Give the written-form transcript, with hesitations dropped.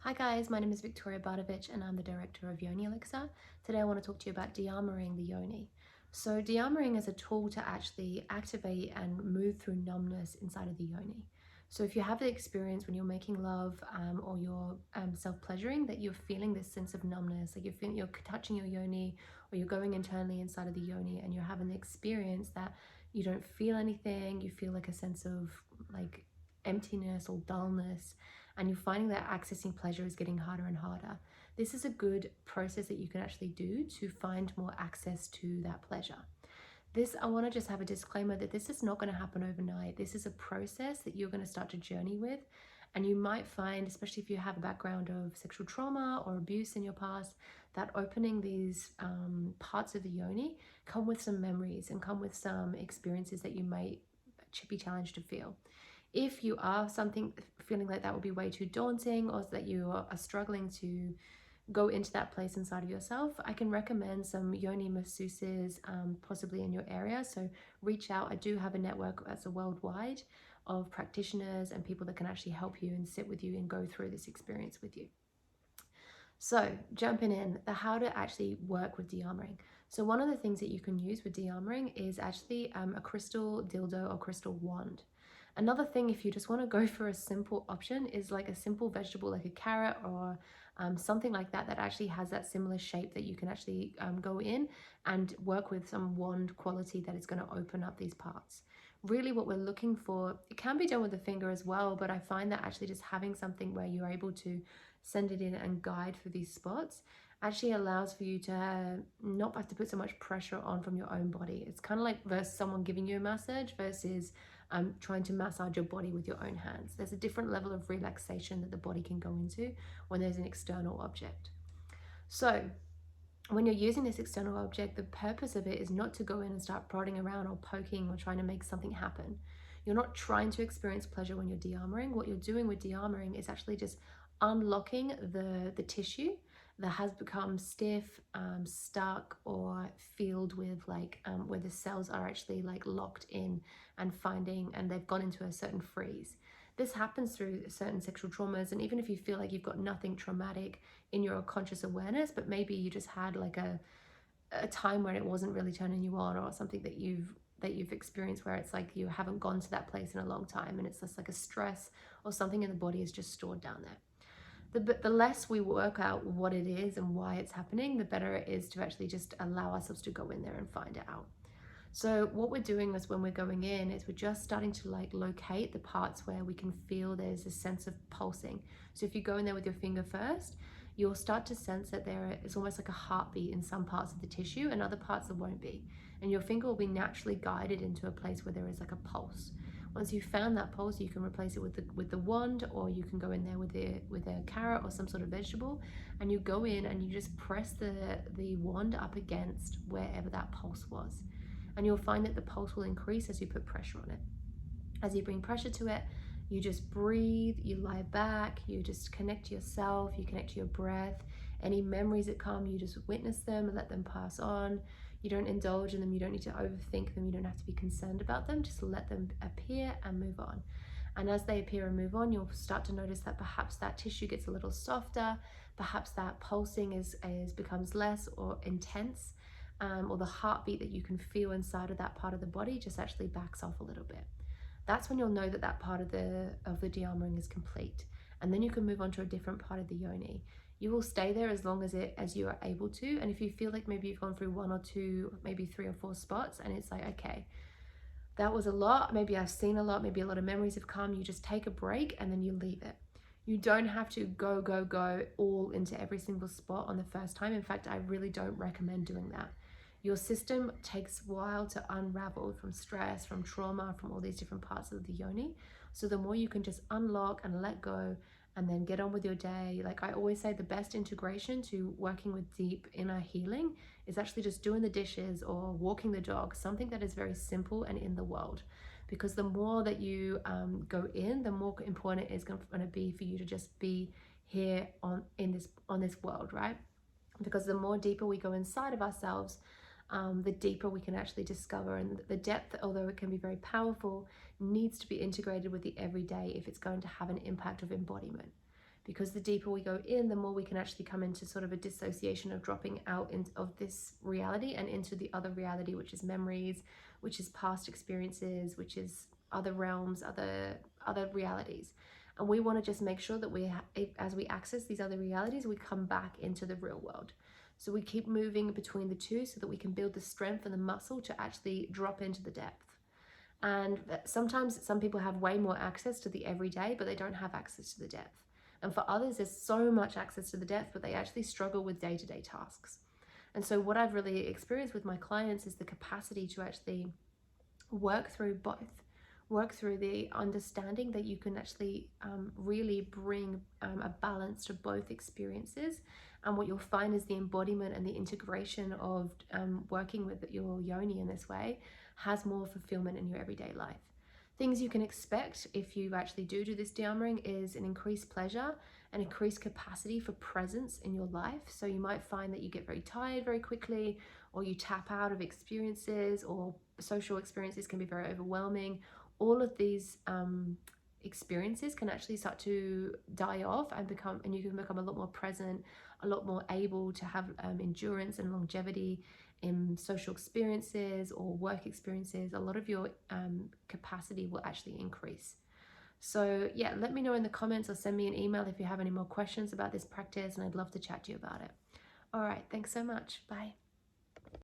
Hi guys, my name is Victoria Bardovich and I'm the director of Yoni Elixir. Today I want to talk to you about dearmoring the Yoni. So dearmoring is a tool to actually activate and move through numbness inside of the Yoni. So if you have the experience when you're making love or you're self-pleasuring that you're feeling this sense of numbness, like you're touching your Yoni or you're going internally inside of the Yoni and you're having the experience that you don't feel anything, you feel like a sense of like emptiness or dullness, and you're finding that accessing pleasure is getting harder and harder. This is a good process that you can actually do to find more access to that pleasure. I want to just have a disclaimer that this is not going to happen overnight. This is a process that you're going to start to journey with. And you might find, especially if you have a background of sexual trauma or abuse in your past, that opening these parts of the yoni come with some memories and come with some experiences that you might be challenged to feel. If you are feeling like that would be way too daunting, or that you are struggling to go into that place inside of yourself, I can recommend some yoni masseuses, possibly in your area. So reach out. I do have a network that's a worldwide of practitioners and people that can actually help you and sit with you and go through this experience with you. So jumping in, the how to actually work with dearmoring. So one of the things that you can use with dearmoring is actually a crystal dildo or crystal wand. Another thing, if you just want to go for a simple option, is like a simple vegetable like a carrot or something like that that actually has that similar shape that you can actually go in and work with some wand quality that is going to open up these parts. Really what we're looking for, it can be done with a finger as well, but I find that actually just having something where you're able to send it in and guide for these spots actually allows for you to not have to put so much pressure on from your own body. It's kind of like versus someone giving you a massage versus trying to massage your body with your own hands. There's a different level of relaxation that the body can go into when there's an external object. So when you're using this external object, the purpose of it is not to go in and start prodding around or poking or trying to make something happen. You're not trying to experience pleasure when you're dearmoring. What you're doing with dearmoring is actually just unlocking the tissue that has become stiff, stuck, or filled with where the cells are actually like locked in and they've gone into a certain freeze. This happens through certain sexual traumas, and even if you feel like you've got nothing traumatic in your conscious awareness, but maybe you just had like a time where it wasn't really turning you on, or something that you've experienced where it's like you haven't gone to that place in a long time and it's just like a stress or something in the body is just stored down there. The less we work out what it is and why it's happening, the better it is to actually just allow ourselves to go in there and find it out. So what we're doing is when we're going in is we're just starting to like locate the parts where we can feel there's a sense of pulsing. So if you go in there with your finger first, you'll start to sense that there is almost like a heartbeat in some parts of the tissue and other parts there won't be. And your finger will be naturally guided into a place where there is like a pulse. Once you've found that pulse, you can replace it with the wand, or you can go in there with a carrot or some sort of vegetable, and you go in and you just press the wand up against wherever that pulse was. And you'll find that the pulse will increase as you put pressure on it. As you bring pressure to it, you just breathe, you lie back, you just connect to yourself, you connect to your breath. Any memories that come, you just witness them and let them pass on. You don't indulge in them, you don't need to overthink them, you don't have to be concerned about them, just let them appear and move on. And as they appear and move on, you'll start to notice that perhaps that tissue gets a little softer, perhaps that pulsing becomes less or intense, or the heartbeat that you can feel inside of that part of the body just actually backs off a little bit. That's when you'll know that that part of the dearmoring is complete. And then you can move on to a different part of the yoni. You will stay there as long as you are able to. And if you feel like maybe you've gone through 1 or 2, maybe 3 or 4 spots, and it's like, okay, that was a lot, maybe I've seen a lot, maybe a lot of memories have come, you just take a break and then you leave it. You don't have to go all into every single spot on the first time. In fact, I really don't recommend doing that. Your system takes a while to unravel from stress, from trauma, from all these different parts of the yoni. So the more you can just unlock and let go and then get on with your day. Like I always say, the best integration to working with deep inner healing is actually just doing the dishes or walking the dog, something that is very simple and in the world. Because the more that you go in, the more important it is going to be for you to just be here on this world, right? Because the more deeper we go inside of ourselves, the deeper we can actually discover, and the depth, although it can be very powerful, needs to be integrated with the everyday if it's going to have an impact of embodiment. because the deeper we go in, the more we can actually come into sort of a dissociation of dropping out of this reality and into the other reality, which is memories, which is past experiences, which is other realms, other realities. And we want to just make sure that as we access these other realities, we come back into the real world. So we keep moving between the two so that we can build the strength and the muscle to actually drop into the depth. And sometimes some people have way more access to the everyday, but they don't have access to the depth. And for others, there's so much access to the depth, but they actually struggle with day-to-day tasks. And so what I've really experienced with my clients is the capacity to actually work through both. Work through the understanding that you can actually really bring a balance to both experiences. And what you'll find is the embodiment and the integration of working with your yoni in this way has more fulfillment in your everyday life. Things you can expect if you actually do this dearmoring is an increased pleasure, an increased capacity for presence in your life. So you might find that you get very tired very quickly, or you tap out of experiences, or social experiences can be very overwhelming. All of these experiences can actually start to die off and you can become a lot more present, a lot more able to have endurance and longevity in social experiences or work experiences. A lot of your capacity will actually increase. So yeah, let me know in the comments or send me an email if you have any more questions about this practice, and I'd love to chat to you about it. All right, thanks so much. Bye.